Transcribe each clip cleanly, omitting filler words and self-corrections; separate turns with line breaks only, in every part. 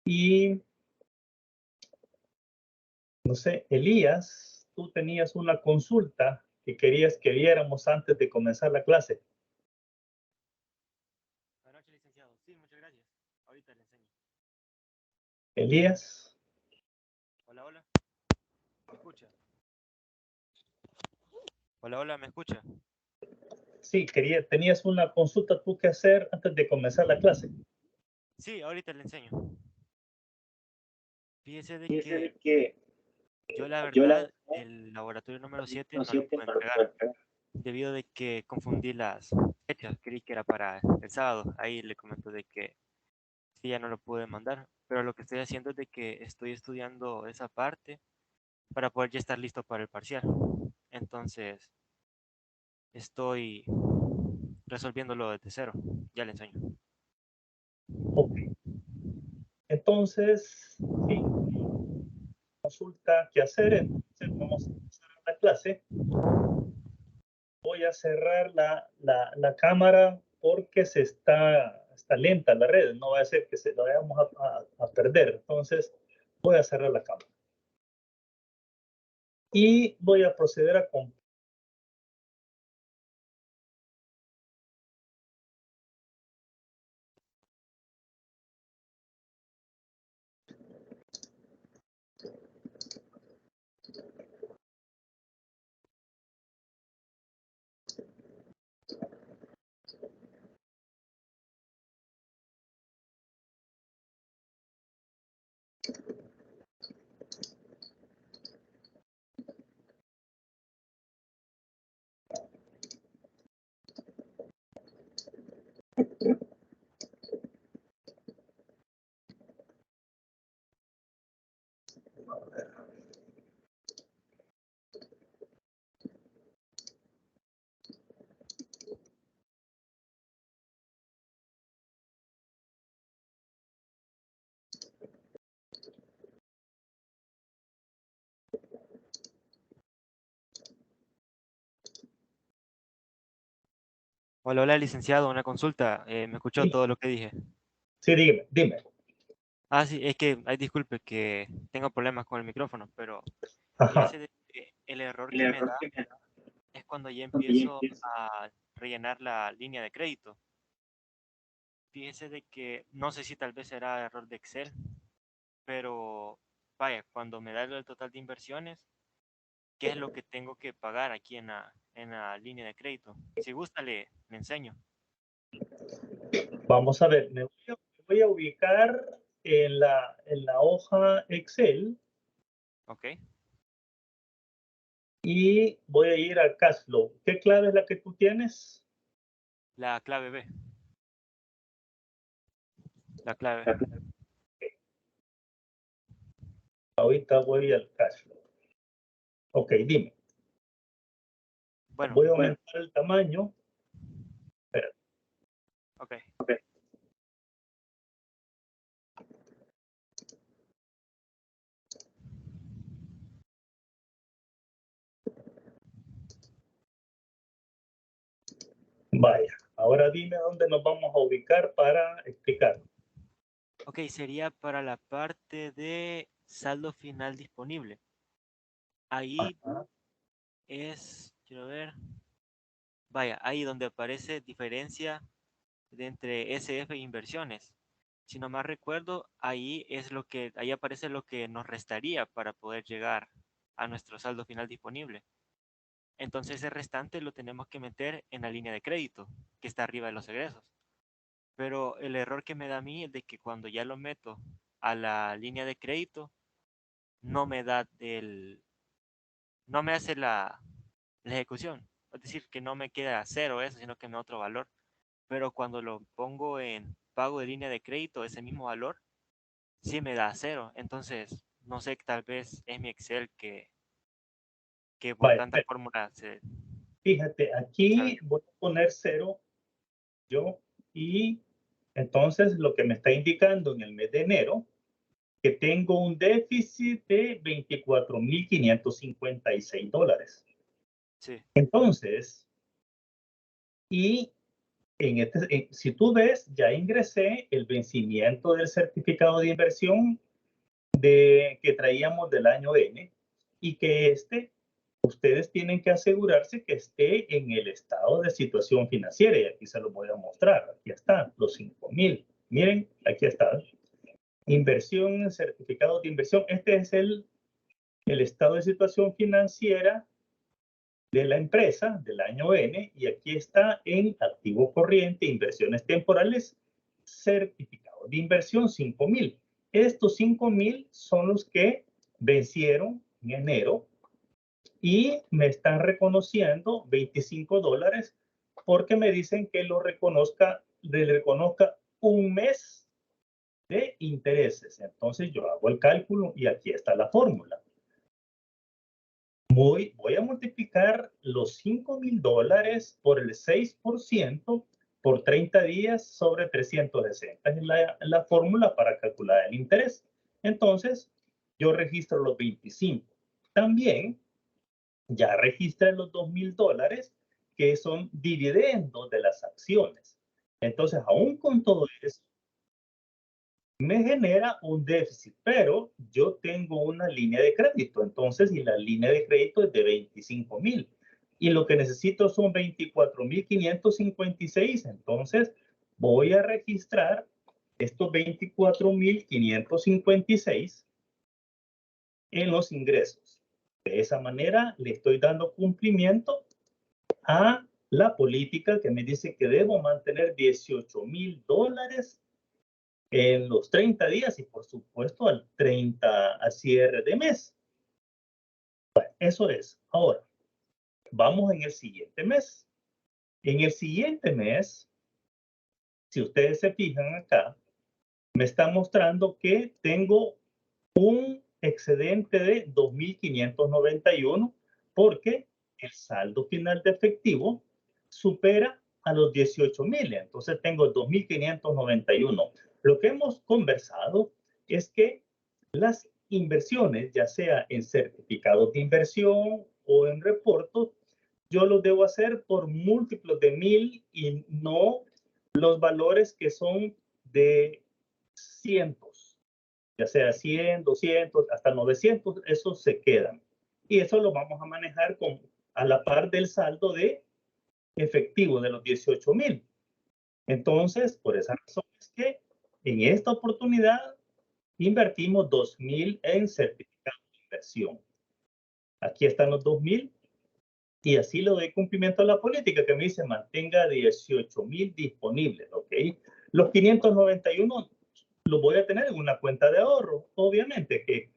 Y, no sé, Elías, tú tenías una consulta que querías que viéramos antes de comenzar la clase.
Buenas noches, licenciado. Sí, muchas gracias. Ahorita le enseño.
Elías.
Hola, hola. ¿Me escucha? Hola, hola, ¿me escucha?
Sí, tenías una consulta tú que hacer antes de comenzar la clase.
Sí, ahorita le enseño. Fíjese de
Fíjese
que
de que
yo la
yo la
verdad
verdad,
el laboratorio número 7
no
no lo
7
puedo
no lo
entregar
puedo entregar.
debido de que confundí las fechas. Creí que era para el sábado. Ahí le comento de que sí, ya no lo pude mandar. Pero lo que estoy haciendo es de que estoy estudiando esa parte para poder ya estar listo para el parcial. Entonces, estoy resolviéndolo desde cero. Ya le enseño.
Ok, entonces, sí, consulta que hacer, entonces vamos a empezar la clase. Voy a cerrar la cámara porque está lenta la red, no va a ser que se lo vayamos a perder. Entonces, voy a cerrar la cámara. Y voy a proceder a compartir.
Hola, hola, licenciado, una consulta. ¿Me escuchó todo lo que dije?
Sí, dime.
Ah, sí, es que, ay, disculpe que tengo problemas con el micrófono, pero
Ajá.
fíjese de que el error
El
que me
error
da
que me da
es cuando ya
cuando ya
empiezo
empiezo.
a rellenar la línea de crédito. Fíjese de que no sé si tal vez será error de Excel, pero vaya, cuando me da el total de inversiones, ¿qué es lo que tengo que pagar aquí en la línea de crédito? Si gusta, le enseño.
Vamos a ver, me voy a ubicar en la hoja Excel
¿Ok?
y voy a ir a Cashflow. ¿Qué clave es la que tú tienes?
La clave B. La clave.
Ahorita voy al Cashflow. Ok, dime.
Bueno,
Voy a aumentar el tamaño. Espera.
ok.
Ok. Vaya, ahora dime dónde nos vamos a ubicar para explicar.
Ok, sería para la parte de saldo final disponible. Ahí
Ajá.
quiero ver, vaya, ahí donde aparece diferencia entre SF e inversiones. Si no más recuerdo, ahí aparece lo que nos restaría para poder llegar a nuestro saldo final disponible. Entonces ese restante lo tenemos que meter en la línea de crédito, que está arriba de los egresos. Pero el error que me da a mí es de que cuando ya lo meto a la línea de crédito, no me da no me hace la ejecución. Es decir, que no me queda cero eso, sino que me da otro valor. Pero cuando lo pongo en pago de línea de crédito, ese mismo valor, sí me da cero. Entonces, no sé, tal vez es mi Excel que por
Vaya,
tantas fórmulas se
fíjate,
sabe.
aquí voy a poner cero yo y entonces lo que me está indicando en el mes de enero que tengo un déficit de $24,556.
Sí,
Entonces, y Si tú ves, ya ingresé el vencimiento del certificado de inversión que traíamos del año N, y que ustedes tienen que asegurarse que esté en el estado de situación financiera, y aquí se lo voy a mostrar. Aquí están los 5,000. Miren, aquí está. Inversión, certificado de inversión. Este es el estado de situación financiera de la empresa del año N, y aquí está en activo corriente, inversiones temporales, certificado de inversión 5,000. Estos 5,000 son los que vencieron en enero y me están reconociendo $25 porque me dicen que le reconozca un mes de intereses. Entonces yo hago el cálculo y aquí está la fórmula. Voy a multiplicar los $5,000 por el 6% por 30 días sobre 360. Es la fórmula para calcular el interés. Entonces, yo registro los 25. También ya registré los $2,000 que son dividendos de las acciones. Entonces, aún con todo eso, me genera un déficit, pero yo tengo una línea de crédito. Entonces, y la línea de crédito es de 25,000 y lo que necesito son 24,556. Entonces, voy a registrar estos 24,556 en los ingresos. De esa manera, le estoy dando cumplimiento a la política que me dice que debo mantener $18,000 en los 30 días y por supuesto al cierre de mes. Bueno, eso es. Ahora, vamos en el siguiente mes. En el siguiente mes, si ustedes se fijan acá, me está mostrando que tengo un excedente de 2,591 porque el saldo final de efectivo supera a los 18,000. Entonces tengo 2,591. Lo que hemos conversado es que las inversiones, ya sea en certificados de inversión o en reportos, yo los debo hacer por múltiplos de 1,000 y no los valores que son de cientos, ya sea 100, 200, hasta 900, esos se quedan. Y eso lo vamos a manejar a la par del saldo de efectivo de los 18,000. Entonces, por esa razón es que en esta oportunidad invertimos 2,000 en certificados de inversión. Aquí están los 2,000 y así le doy cumplimiento a la política que me dice mantenga 18,000 disponibles, ¿ok? Los 591 los voy a tener en una cuenta de ahorro. Obviamente que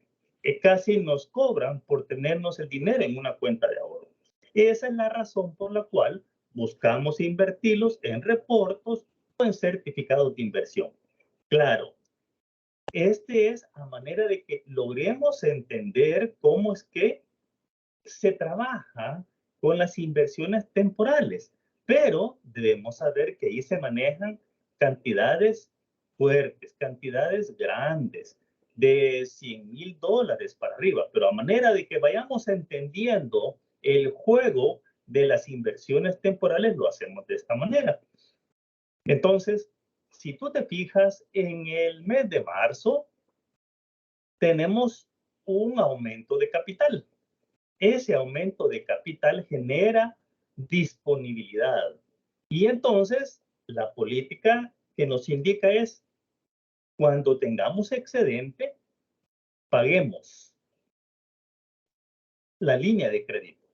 casi nos cobran por tenernos el dinero en una cuenta de ahorro. Esa es la razón por la cual buscamos invertirlos en reportos o en certificados de inversión. Claro, es a manera de que logremos entender cómo es que se trabaja con las inversiones temporales, pero debemos saber que ahí se manejan cantidades fuertes, cantidades grandes, de $100,000 para arriba, pero a manera de que vayamos entendiendo el juego de las inversiones temporales, lo hacemos de esta manera. Entonces, si tú te fijas, en el mes de marzo tenemos un aumento de capital. Ese aumento de capital genera disponibilidad. Y entonces, la política que nos indica es, cuando tengamos excedente, paguemos la línea de crédito.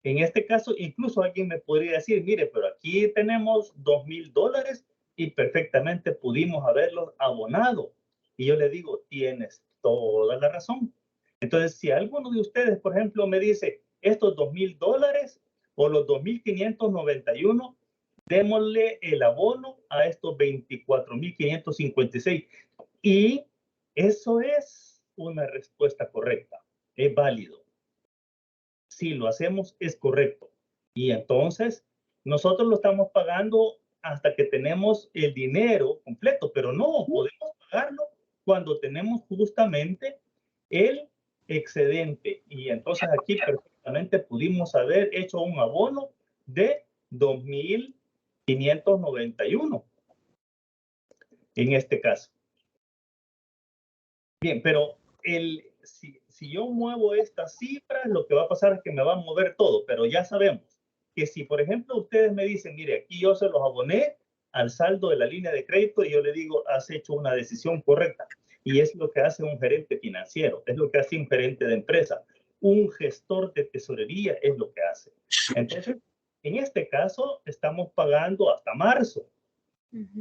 En este caso, incluso alguien me podría decir, mire, pero aquí tenemos $2,000 y perfectamente pudimos haberlos abonado. Y yo le digo, tienes toda la razón. Entonces, si alguno de ustedes, por ejemplo, me dice, estos $2,000 o los 2,591, démosle el abono a estos 24,556. Y eso es una respuesta correcta, es válido. Si lo hacemos, es correcto. Y entonces, nosotros lo estamos pagando hasta que tenemos el dinero completo, pero no podemos pagarlo cuando tenemos justamente el excedente. Y entonces aquí perfectamente pudimos haber hecho un abono de 2,000 591 en este caso. Bien, pero si yo muevo estas cifras, lo que va a pasar es que me va a mover todo, pero ya sabemos que si, por ejemplo, ustedes me dicen, mire, aquí yo se los aboné al saldo de la línea de crédito y yo le digo, has hecho una decisión correcta. Y es lo que hace un gerente financiero, es lo que hace un gerente de empresa. Un gestor de tesorería es lo que hace. Entonces, en este caso, estamos pagando hasta marzo.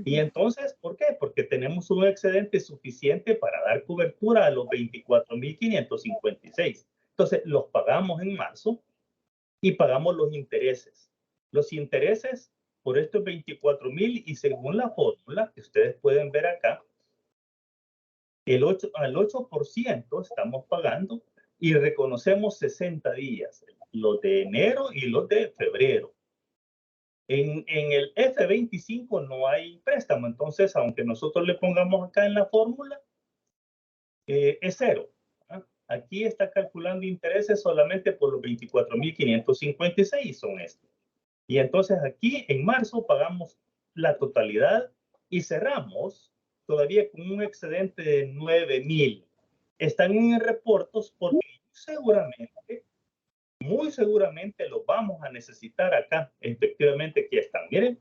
Y entonces, ¿por qué? Porque tenemos un excedente suficiente para dar cobertura a los 24.556. Entonces, los pagamos en marzo y pagamos los intereses. Los intereses por estos 24.000 y según la fórmula que ustedes pueden ver acá, al 8% estamos pagando y reconocemos 60 días, los de enero y los de febrero. En el F25 no hay préstamo, entonces aunque nosotros le pongamos acá en la fórmula, es cero. ¿Ah? Aquí está calculando intereses solamente por los 24.556 son estos. Y entonces aquí en marzo pagamos la totalidad y cerramos todavía con un excedente de 9.000. Están en reportos porque muy seguramente los vamos a necesitar acá. Efectivamente, aquí están. Miren,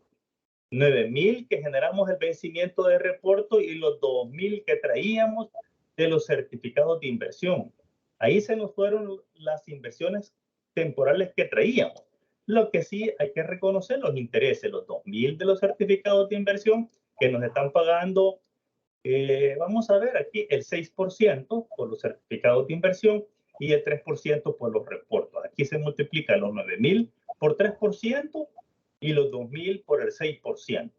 9.000 que generamos el vencimiento de reporto y los 2.000 que traíamos de los certificados de inversión. Ahí se nos fueron las inversiones temporales que traíamos. Lo que sí hay que reconocer los intereses, los 2.000 de los certificados de inversión que nos están pagando, vamos a ver aquí, el 6% por los certificados de inversión y el 3% por los reportos. Aquí se multiplican los 9.000 por 3% y los 2.000 por el 6%.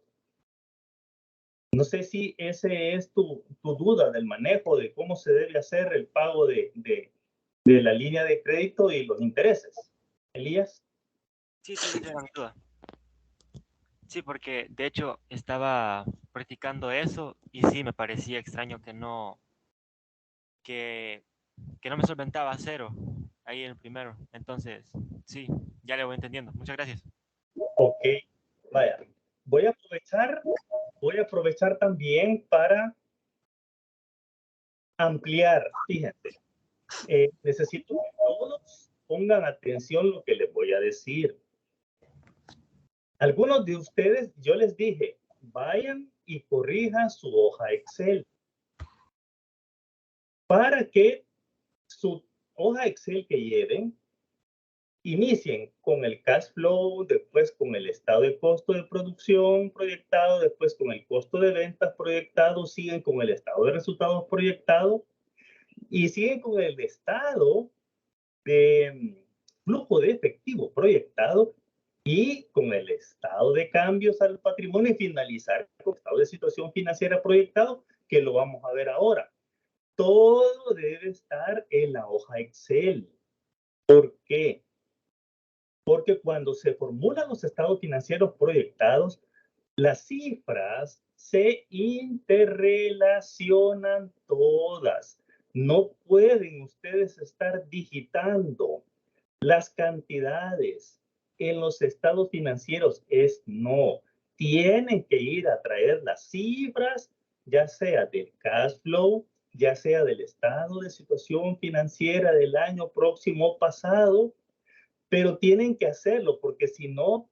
No sé si ese es tu duda del manejo de cómo se debe hacer el pago de la línea de crédito y los intereses. Elías.
Sí, sí, esa era mi duda. Sí, porque de hecho estaba practicando eso y sí me parecía extraño que, que no me solventaba a cero ahí en el primero. Entonces, sí, ya le voy entendiendo. Muchas gracias.
Ok, vaya. Voy a aprovechar también para ampliar. Fíjense, necesito que todos pongan atención a lo que les voy a decir. Algunos de ustedes, yo les dije, vayan y corrijan su hoja Excel para que su hoja Excel que lleven inicien con el cash flow, después con el estado de costo de producción proyectado, después con el costo de ventas proyectado, siguen con el estado de resultados proyectado y siguen con el estado de flujo de efectivo proyectado y con el estado de cambios al patrimonio y finalizar con el estado de situación financiera proyectado, que lo vamos a ver ahora. Todo debe estar en la hoja Excel. ¿Por qué? Porque cuando se formulan los estados financieros proyectados, las cifras se interrelacionan todas. No pueden ustedes estar digitando las cantidades en los estados financieros. No. Tienen que ir a traer las cifras, ya sea del cash flow, ya sea del estado de situación financiera del año próximo pasado, pero tienen que hacerlo porque si no,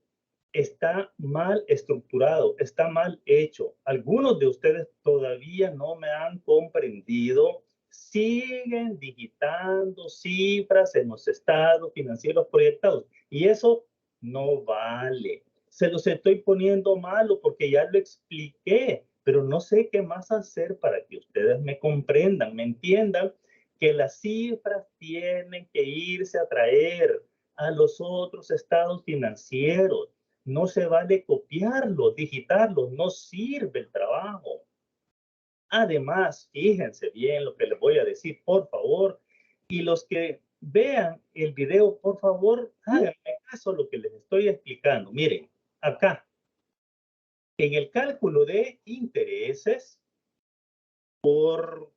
está mal estructurado, está mal hecho. Algunos de ustedes todavía no me han comprendido. Siguen digitando cifras en los estados financieros proyectados y eso no vale. Se los estoy poniendo malo porque ya lo expliqué, pero no sé qué más hacer para que ustedes me comprendan, me entiendan que las cifras tienen que irse a traer a los otros estados financieros. No se vale copiarlo, digitarlo, no sirve el trabajo. Además, fíjense bien lo que les voy a decir, por favor, y los que vean el video, por favor, háganme caso a lo que les estoy explicando. Miren, acá, en el cálculo de intereses por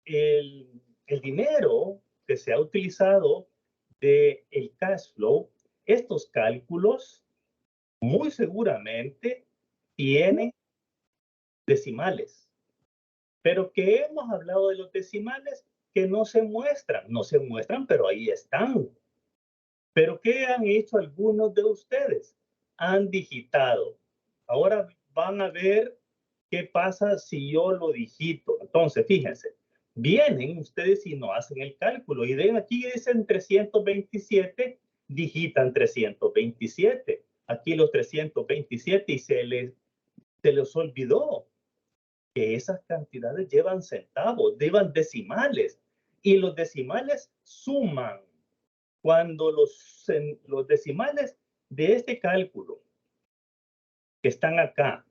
el dinero que se ha utilizado del cash flow, estos cálculos muy seguramente tiene decimales. Pero que hemos hablado de los decimales que no se muestran, pero ahí están. Pero ¿qué han hecho algunos de ustedes? Han digitado. Ahora van a ver qué pasa si yo lo digito. Entonces, fíjense, vienen ustedes y no hacen el cálculo. Y ven aquí dicen 327, digitan 327. Aquí los 327 y se les olvidó que esas cantidades llevan centavos, llevan decimales. Y los decimales suman. Cuando los decimales de este cálculo que están acá,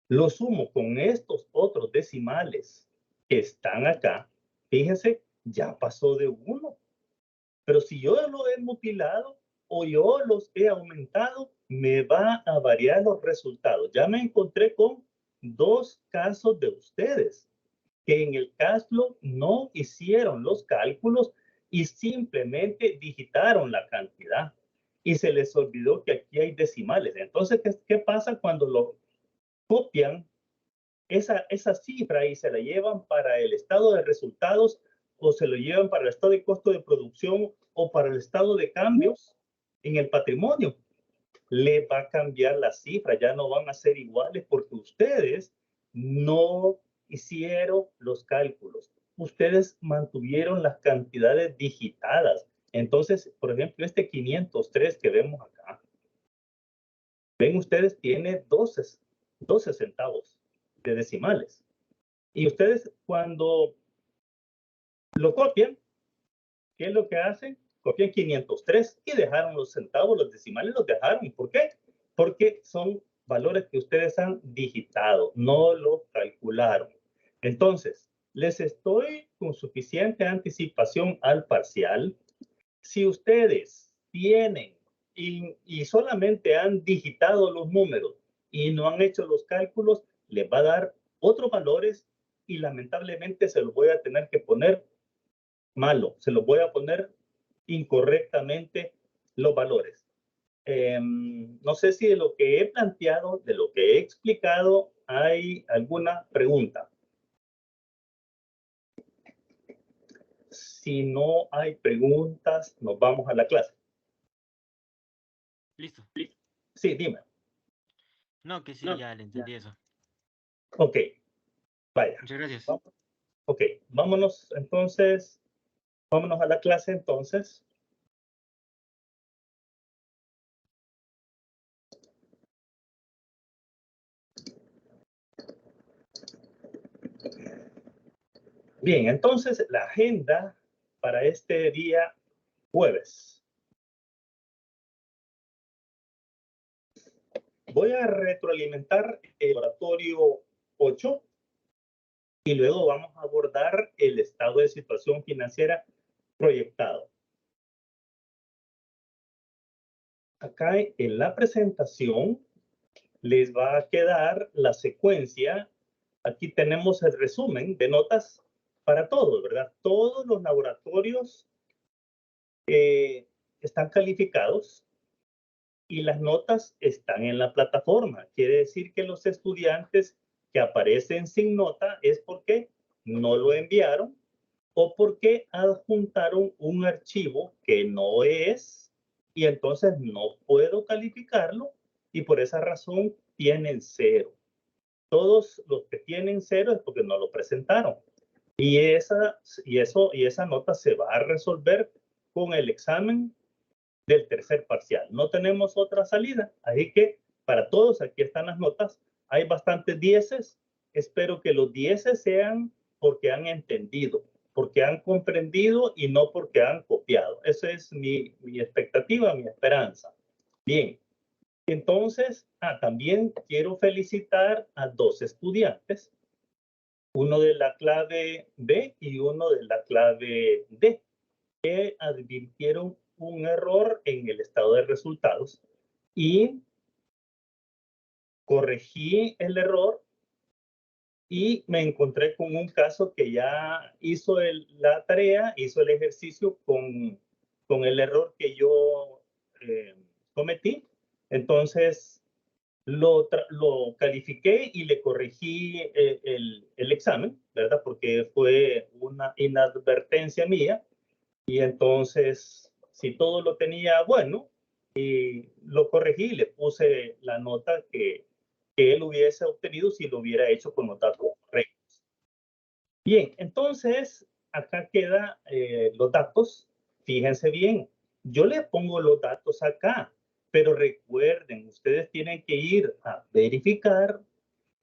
los sumo con estos otros decimales que están acá, fíjense, ya pasó de 1. Pero si yo lo he mutilado o yo los he aumentado, me va a variar los resultados. Ya me encontré con 2 casos de ustedes que en el caso no hicieron los cálculos y simplemente digitaron la cantidad y se les olvidó que aquí hay decimales. Entonces, ¿qué pasa cuando lo copian esa cifra y se la llevan para el estado de resultados o se lo llevan para el estado de costo de producción o para el estado de cambios en el patrimonio? Le va a cambiar la cifra, ya no van a ser iguales porque ustedes no hicieron los cálculos. Ustedes mantuvieron las cantidades digitadas. Entonces, por ejemplo, este 503 que vemos acá, ven ustedes, tiene 12 centavos de decimales. Y ustedes cuando lo copian, ¿qué es lo que hacen? Copian 503 y dejaron los centavos, los decimales los dejaron. ¿Por qué? Porque son valores que ustedes han digitado, no lo calcularon. Entonces, les estoy con suficiente anticipación al parcial. Si ustedes tienen y solamente han digitado los números y no han hecho los cálculos, les va a dar otros valores y lamentablemente se los voy a tener que poner malo, se los voy a poner incorrectamente los valores. No sé si de lo que he planteado, de lo que he explicado, hay alguna pregunta. Si no hay preguntas, nos vamos a la clase.
Listo.
Sí, dime.
No, que sí, ya le entendí eso.
Ok, vaya.
Muchas gracias.
Ok, vámonos entonces, vámonos a la clase entonces. Bien, entonces la agenda para este día jueves. Voy a retroalimentar el laboratorio 8 y luego vamos a abordar el estado de situación financiera proyectado. Acá en la presentación les va a quedar la secuencia. Aquí tenemos el resumen de notas para todos, ¿verdad? Todos los laboratorios están calificados y las notas están en la plataforma. Quiere decir que los estudiantes que aparecen sin nota es porque no lo enviaron o porque adjuntaron un archivo que no es y entonces no puedo calificarlo y por esa razón tienen 0. Todos los que tienen 0 es porque no lo presentaron. Y esa nota se va a resolver con el examen del tercer parcial. No tenemos otra salida. Así que para todos aquí están las notas. Hay bastantes 10. Espero que los 10 sean porque han entendido, porque han comprendido y no porque han copiado. Esa es mi expectativa, mi esperanza. Bien. Entonces, también quiero felicitar a 2 estudiantes, uno de la clave B y uno de la clave D, que advirtieron un error en el estado de resultados y corregí el error y me encontré con un caso que ya hizo la tarea, hizo el ejercicio con el error que yo cometí Entonces, lo califiqué y le corregí el examen, ¿verdad? Porque fue una inadvertencia mía. Y entonces, si todo lo tenía bueno, y lo corregí y le puse la nota que él hubiese obtenido si lo hubiera hecho con los datos correctos. Bien, entonces, acá quedan los datos. Fíjense bien, yo le pongo los datos acá, pero recuerden, ustedes tienen que ir a verificar,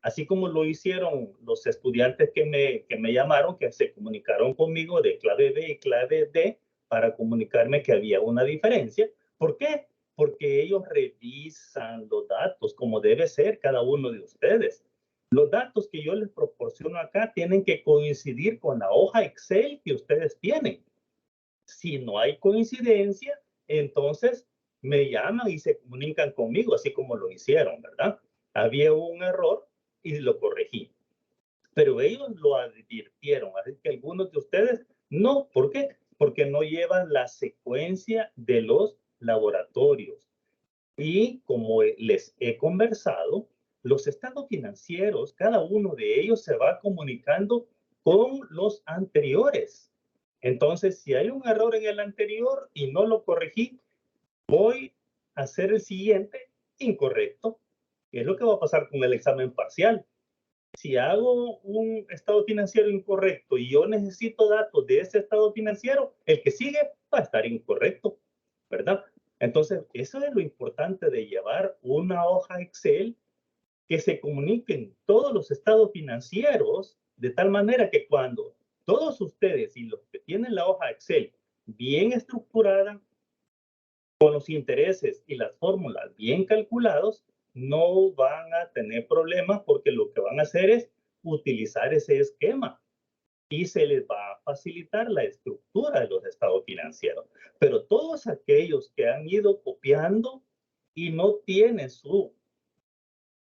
así como lo hicieron los estudiantes que me llamaron, que se comunicaron conmigo de clave B y clave D para comunicarme que había una diferencia. ¿Por qué? Porque ellos revisan los datos como debe ser cada uno de ustedes. Los datos que yo les proporciono acá tienen que coincidir con la hoja Excel que ustedes tienen. Si no hay coincidencia, entonces me llaman y se comunican conmigo, así como lo hicieron, ¿verdad? Había un error y lo corregí. Pero ellos lo advirtieron, así que algunos de ustedes no. ¿Por qué? Porque no llevan la secuencia de los laboratorios. Y como les he conversado, los estados financieros, cada uno de ellos se va comunicando con los anteriores. Entonces, si hay un error en el anterior y no lo corregí, voy a hacer el siguiente incorrecto. Es lo que va a pasar con el examen parcial. Si hago un estado financiero incorrecto y yo necesito datos de ese estado financiero, el que sigue va a estar incorrecto, ¿verdad? Entonces, eso es lo importante de llevar una hoja Excel que se comuniquen todos los estados financieros de tal manera que cuando todos ustedes y los que tienen la hoja Excel bien estructurada, con los intereses y las fórmulas bien calculados, no van a tener problemas porque lo que van a hacer es utilizar ese esquema y se les va a facilitar la estructura de los estados financieros. Pero todos aquellos que han ido copiando y no tienen su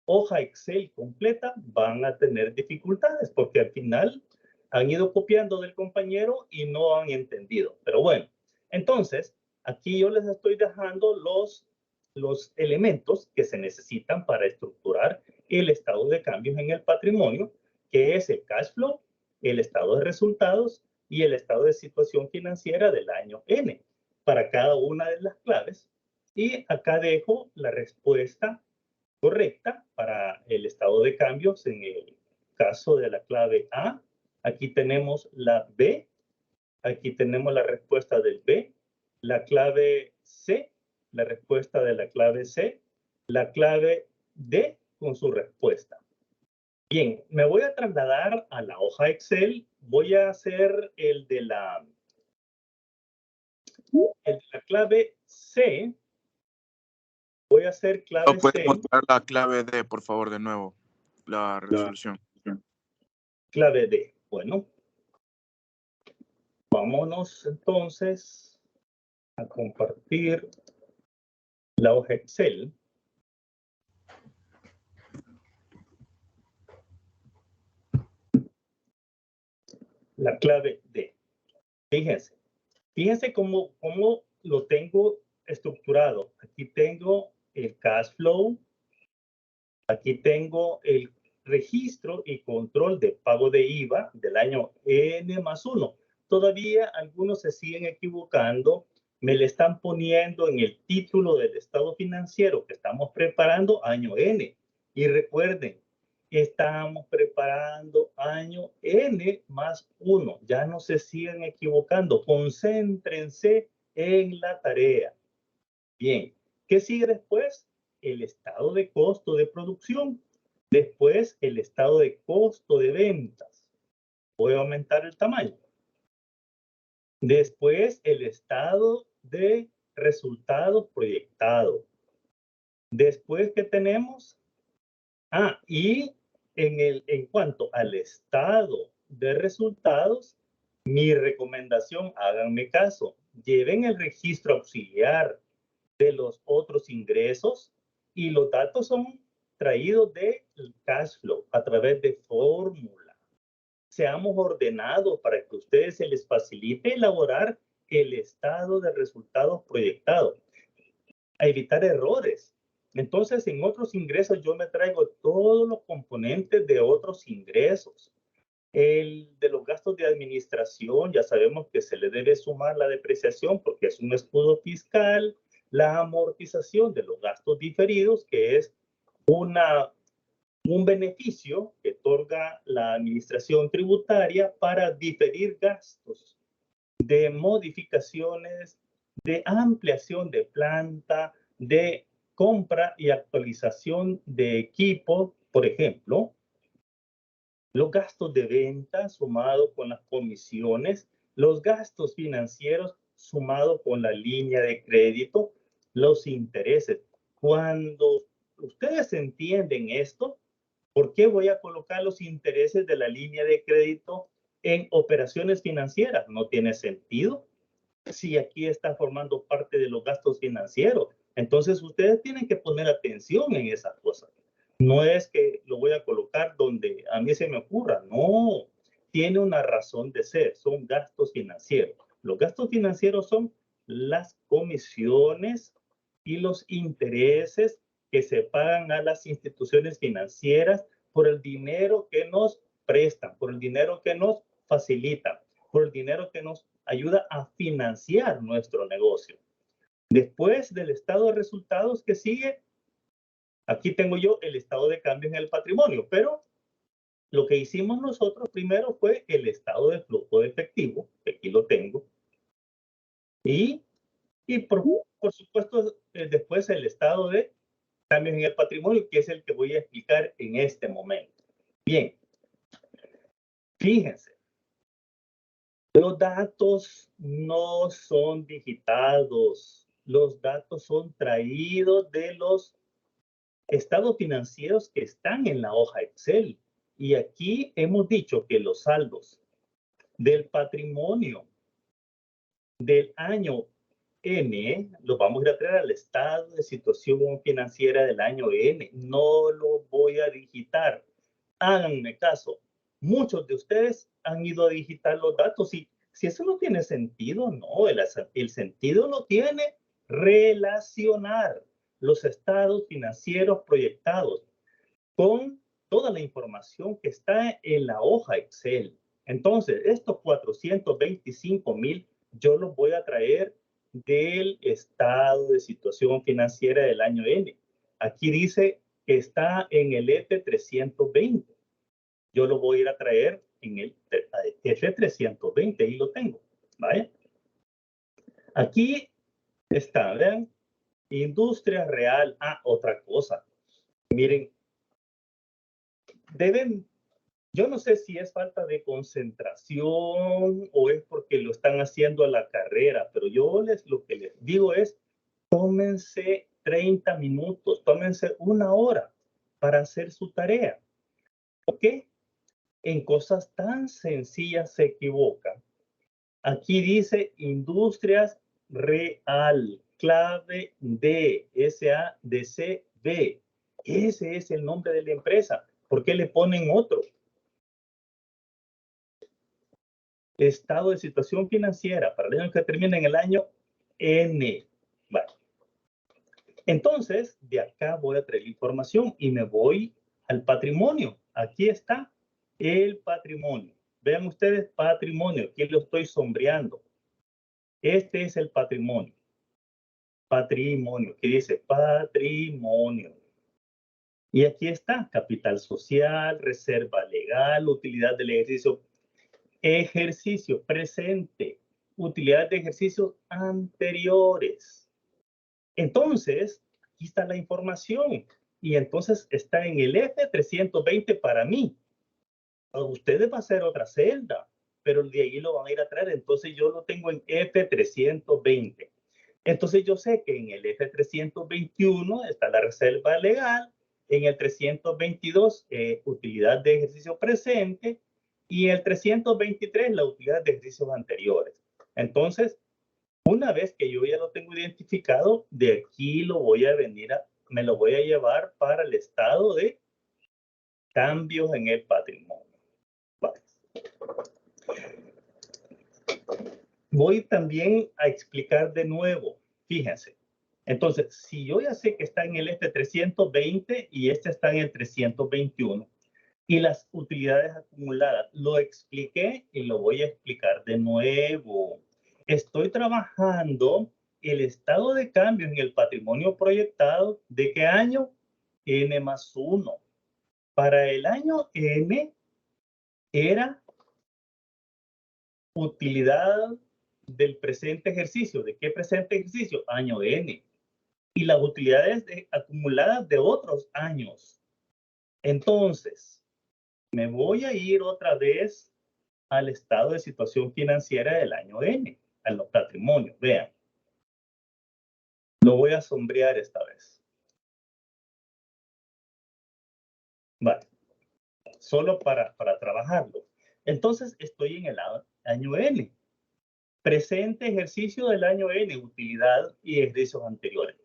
hoja Excel completa van a tener dificultades porque al final han ido copiando del compañero y no han entendido. Pero bueno, entonces aquí yo les estoy dejando los elementos que se necesitan para estructurar el estado de cambios en el patrimonio, que es el cash flow, el estado de resultados y el estado de situación financiera del año N para cada una de las claves. Y acá dejo la respuesta correcta para el estado de cambios en el caso de la clave A. Aquí tenemos la B, aquí tenemos la respuesta del B, la clave C, la respuesta de la clave C, la clave D con su respuesta. Bien, me voy a trasladar a la hoja Excel. Voy a hacer el de la clave C. Voy a hacer clave
¿No puedes
C.
mostrar la clave D, por favor, de nuevo? La resolución.
Clave D. Bueno, vámonos entonces a compartir la hoja Excel. La clave D. Fíjense cómo lo tengo estructurado. Aquí tengo el cash flow. Aquí tengo el registro y control de pago de IVA del año N+1. Todavía algunos se siguen equivocando. Me le están poniendo en el título del estado financiero que estamos preparando año N. Y recuerden, estamos preparando año N+1. Ya no se sigan equivocando. Concéntrense en la tarea. Bien, ¿qué sigue después? El estado de costo de producción. Después, el estado de costo de ventas. Voy a aumentar el tamaño. Después, el estado de resultados proyectados. Después, ¿qué tenemos? Y en cuanto al estado de resultados, mi recomendación, háganme caso, lleven el registro auxiliar de los otros ingresos y los datos son traídos del cash flow a través de fórmula. Seamos ordenados para que a ustedes se les facilite elaborar el estado de resultados proyectados. A evitar errores. Entonces, en otros ingresos yo me traigo todos los componentes de otros ingresos. El de los gastos de administración, ya sabemos que se le debe sumar la depreciación porque es un escudo fiscal, la amortización de los gastos diferidos, que es un beneficio que otorga la administración tributaria para diferir gastos de modificaciones, de ampliación de planta, de compra y actualización de equipo, por ejemplo, los gastos de venta sumados con las comisiones, los gastos financieros sumados con la línea de crédito, los intereses. Cuando ustedes entienden esto, ¿por qué voy a colocar los intereses de la línea de crédito en operaciones financieras? No tiene sentido si aquí está formando parte de los gastos financieros. Entonces ustedes tienen que poner atención en esas cosas. No es que lo voy a colocar donde a mí se me ocurra, no. Tiene una razón de ser, son gastos financieros. Los gastos financieros son las comisiones y los intereses que se pagan a las instituciones financieras por el dinero que nos prestan, por el dinero que nos facilitan, por el dinero que nos ayuda a financiar nuestro negocio. Después del estado de resultados que sigue, aquí tengo yo el estado de cambio en el patrimonio, pero lo que hicimos nosotros primero fue el estado de flujo de efectivo, que aquí lo tengo, y por supuesto después el estado de cambios en el patrimonio, que es el que voy a explicar en este momento. Bien, fíjense, los datos no son digitados, los datos son traídos de los estados financieros que están en la hoja Excel. Y aquí hemos dicho que los saldos del patrimonio del año N los vamos a ir a traer al estado de situación financiera del año N. No lo voy a digitar. Háganme caso. Muchos de ustedes han ido a digitar los datos y si eso no tiene sentido, no. El sentido lo tiene relacionar los estados financieros proyectados con toda la información que está en la hoja Excel. Entonces, estos 425,000 yo los voy a traer del estado de situación financiera del año N. Aquí dice que está en el F320. Yo lo voy a ir a traer en el F320, ahí lo tengo. ¿Vale? Aquí está, vean, industria real. Ah, otra cosa. Miren, yo no sé si es falta de concentración o es porque lo están haciendo a la carrera, pero lo que les digo es, tómense 30 minutos, tómense una hora para hacer su tarea. ¿Ok? En cosas tan sencillas se equivocan. Aquí dice industrias real, clave D, SADCB. Ese es el nombre de la empresa. ¿Por qué le ponen otro? Estado de situación financiera para el año que termina en el año N. Vale. Entonces, de acá voy a traer información y me voy al patrimonio. Aquí está el patrimonio. Vean ustedes, patrimonio. Aquí lo estoy sombreando. Este es el patrimonio. Patrimonio. ¿Qué dice? Patrimonio. Y aquí está, capital social, reserva legal, utilidad del ejercicio presente, utilidad de ejercicios anteriores. Entonces, aquí está la información. Y entonces está en el F320 para mí. A ustedes va a ser otra celda, pero de ahí lo van a ir a traer. Entonces yo lo tengo en F320. Entonces yo sé que en el F321 está la reserva legal, en el 322 utilidad de ejercicio presente y el 323 la utilidad de ejercicios anteriores. Entonces, una vez que yo ya lo tengo identificado, de aquí me lo voy a llevar para el estado de cambios en el patrimonio. Vale. Voy también a explicar de nuevo, fíjense, Entonces, si yo ya sé que está en el F320 y este está en el 321, y las utilidades acumuladas, lo expliqué y lo voy a explicar de nuevo. Estoy trabajando el estado de cambio en el patrimonio proyectado. ¿De qué año? N+1. Para el año N era utilidad del presente ejercicio. ¿De qué presente ejercicio? Año N. Y las utilidades acumuladas de otros años. Entonces, me voy a ir otra vez al estado de situación financiera del año N, a los patrimonios. Vean, lo voy a sombrear esta vez. Vale, solo para trabajarlo. Entonces, estoy en el año N. Presente ejercicio del año N, utilidad y ejercicios anteriores.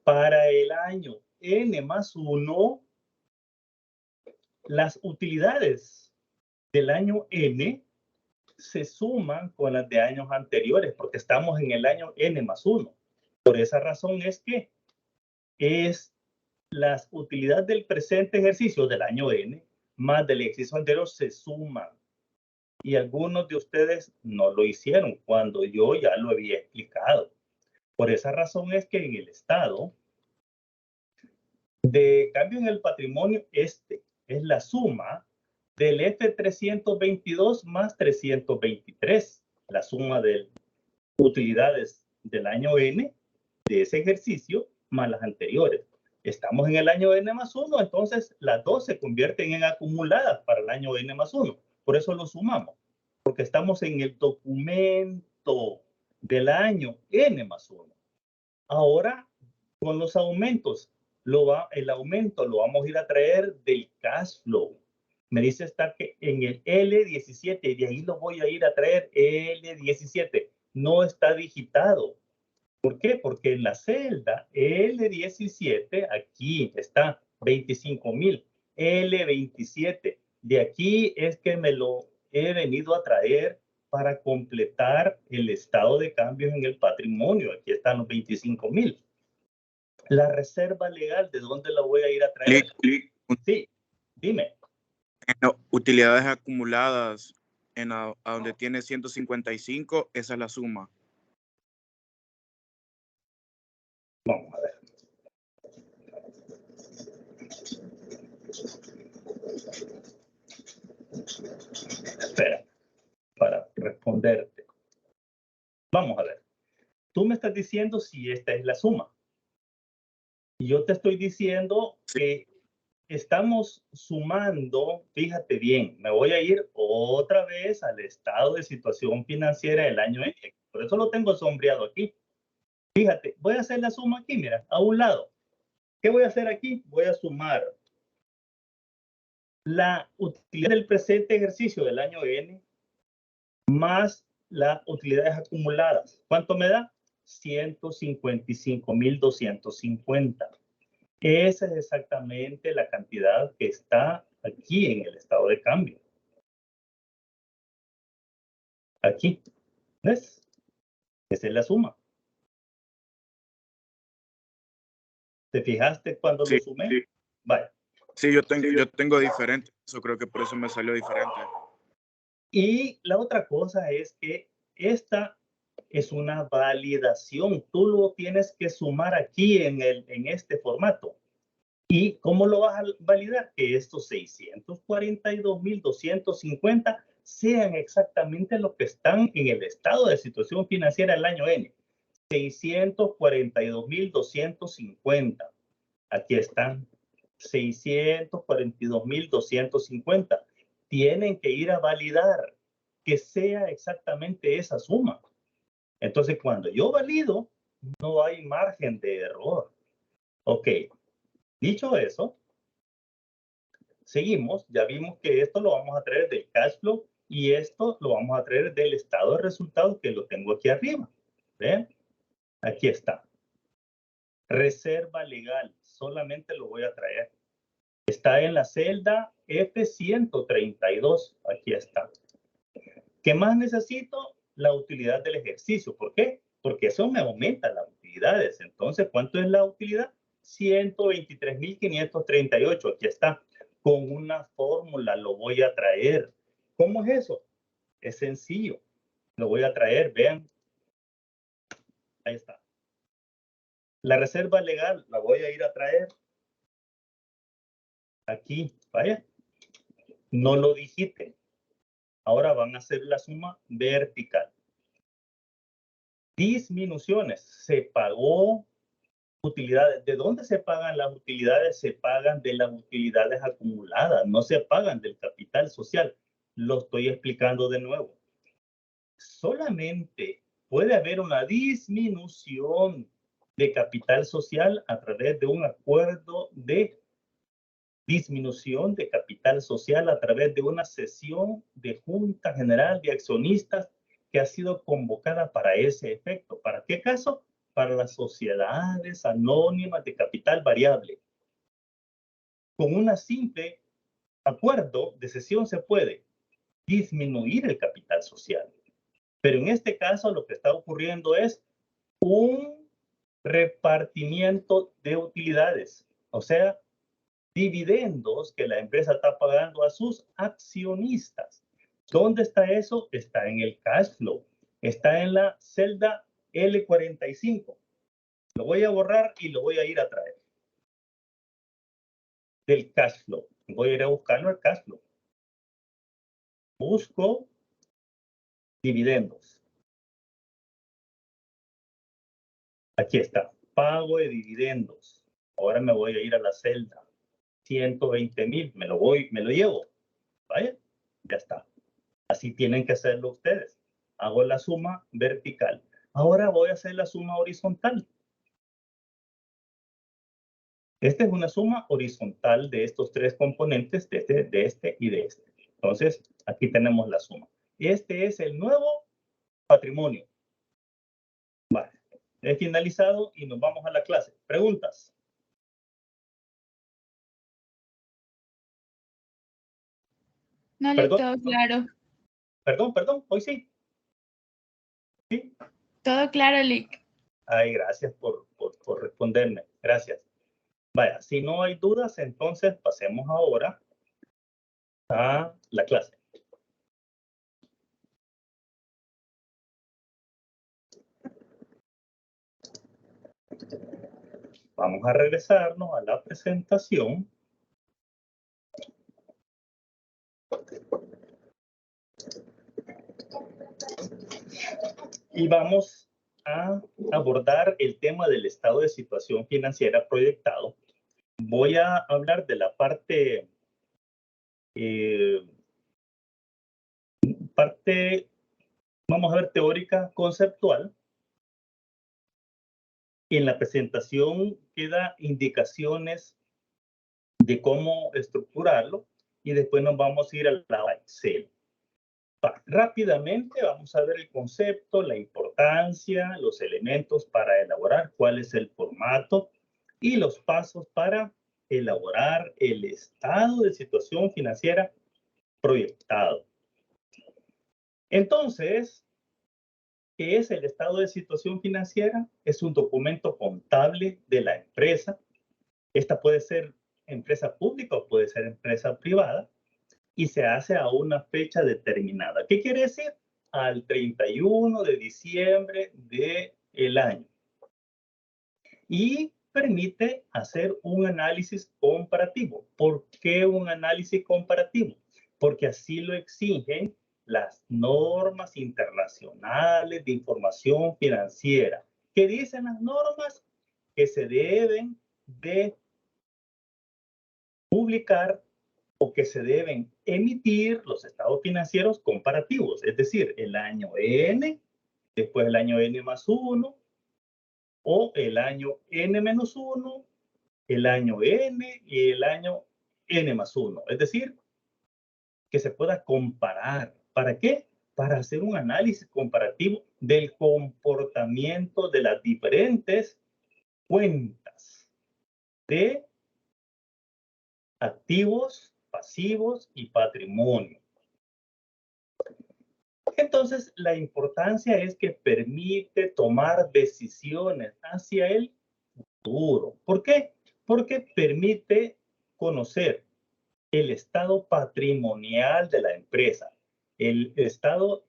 Para el año N+1, las utilidades del año N se suman con las de años anteriores, porque estamos en el año N+1. Por esa razón es que es las utilidades del presente ejercicio del año N más del ejercicio anterior se suman. Y algunos de ustedes no lo hicieron cuando yo ya lo había explicado. Por esa razón es que en el estado de cambio en el patrimonio, este es la suma del F322 más 323, la suma de utilidades del año N de ese ejercicio más las anteriores. Estamos en el año N+1, entonces las dos se convierten en acumuladas para el año N+1. Por eso lo sumamos, porque estamos en el documento del año N+1. Ahora, con los aumentos, el aumento lo vamos a ir a traer del cash flow. Me dice estar que en el L17, y de ahí lo voy a ir a traer L17. No está digitado. ¿Por qué? Porque en la celda L17, aquí está 25,000, L27. De aquí es que me lo he venido a traer para completar el estado de cambios en el patrimonio. Aquí están los 25,000. La reserva legal, ¿de dónde la voy a ir a traer? Sí, dime.
Utilidades acumuladas a donde tiene 155, esa es la suma.
Vamos a ver. Espera, para responderte. Vamos a ver. Tú me estás diciendo si esta es la suma. Y yo te estoy diciendo que estamos sumando, fíjate bien, me voy a ir otra vez al estado de situación financiera del año N. Por eso lo tengo sombreado aquí. Fíjate, voy a hacer la suma aquí, mira, a un lado. ¿Qué voy a hacer aquí? Voy a sumar la utilidad del presente ejercicio del año N más las utilidades acumuladas. ¿Cuánto me da? 155,250. Esa es exactamente la cantidad que está aquí en el estado de cambio. Aquí. ¿Ves? Esa es la suma. ¿Te fijaste cuando lo sumé?
Sí.
Vale.
Sí, yo tengo diferente. Eso creo que por eso me salió diferente.
Y la otra cosa es que esta es una validación. Tú lo tienes que sumar aquí en este formato. ¿Y cómo lo vas a validar? Que estos 642,250 sean exactamente los que están en el estado de situación financiera del año N. 642,250. Aquí están. 642,250. Tienen que ir a validar que sea exactamente esa suma. Entonces, cuando yo valido, no hay margen de error. Ok. Dicho eso, seguimos. Ya vimos que esto lo vamos a traer del cash flow y esto lo vamos a traer del estado de resultados, que lo tengo aquí arriba. ¿Ven? Aquí está. Reserva legal. Solamente lo voy a traer. Está en la celda F132. Aquí está. ¿Qué más necesito? La utilidad del ejercicio. ¿Por qué? porque eso me aumenta las utilidades. Entonces, ¿cuánto es la utilidad? 123.538. Aquí está. Con una fórmula lo voy a traer. ¿Cómo es eso? Es sencillo. Lo voy a traer, vean. Ahí está. La reserva legal la voy a ir a traer. Aquí, vaya. No lo digiten. Ahora van a hacer la suma vertical. Disminuciones. Se pagó utilidades. ¿De dónde se pagan las utilidades? Se pagan de las utilidades acumuladas. No se pagan del capital social. Lo estoy explicando de nuevo. Solamente puede haber una disminución de capital social a través de un acuerdo de disminución de capital social a través de una sesión de Junta General de Accionistas que ha sido convocada para ese efecto. ¿Para qué caso? Para las sociedades anónimas de capital variable. Con un simple acuerdo de sesión se puede disminuir el capital social. Pero en este caso lo que está ocurriendo es un repartimiento de utilidades. O sea, dividendos que la empresa está pagando a sus accionistas. ¿Dónde está eso? Está en el cash flow. Está en la celda L45. Lo voy a borrar y lo voy a ir a traer. Del cash flow. Voy a ir a buscarlo el cash flow. Busco dividendos. Aquí está. Pago de dividendos. Ahora me voy a ir a la celda 120,000. Me lo llevo. Vaya, ya está. Así tienen que hacerlo ustedes. Hago la suma vertical. Ahora voy a hacer la suma horizontal. Esta es una suma horizontal de estos tres componentes, de este y de este. Entonces, aquí tenemos la suma. Este es el nuevo patrimonio. Vale. He finalizado y nos vamos a la clase. ¿Preguntas?
No le todo claro.
Perdón, hoy sí. ¿Sí?
Todo claro, Lick.
Ay, gracias por responderme. Gracias. Vaya, si no hay dudas, entonces pasemos ahora a la clase. Vamos a regresarnos a la presentación. Y vamos a abordar el tema del estado de situación financiera proyectado. Voy a hablar de la parte, vamos a ver, teórica, conceptual. En la presentación queda indicaciones de cómo estructurarlo y después nos vamos a ir a la Excel. Rápidamente vamos a ver el concepto, la importancia, los elementos para elaborar, cuál es el formato y los pasos para elaborar el estado de situación financiera proyectado. Entonces, ¿qué es el estado de situación financiera? Es un documento contable de la empresa. Esta puede ser empresa pública o puede ser empresa privada y se hace a una fecha determinada. ¿Qué quiere decir? Al 31 de diciembre del año. Y permite hacer un análisis comparativo. ¿Por qué un análisis comparativo? Porque así lo exigen las normas internacionales de información financiera. ¿Qué dicen las normas? Que se deben de publicar o que se deben emitir los estados financieros comparativos, es decir, el año N, después el año N más 1, o el año N menos 1, el año N y el año N más 1. Es decir, que se pueda comparar. ¿Para qué? Para hacer un análisis comparativo del comportamiento de las diferentes cuentas de activos, pasivos y patrimonio. entonces la importancia es que permite tomar decisiones hacia el futuro. ¿Por qué? Porque permite conocer el estado patrimonial de la empresa, el estado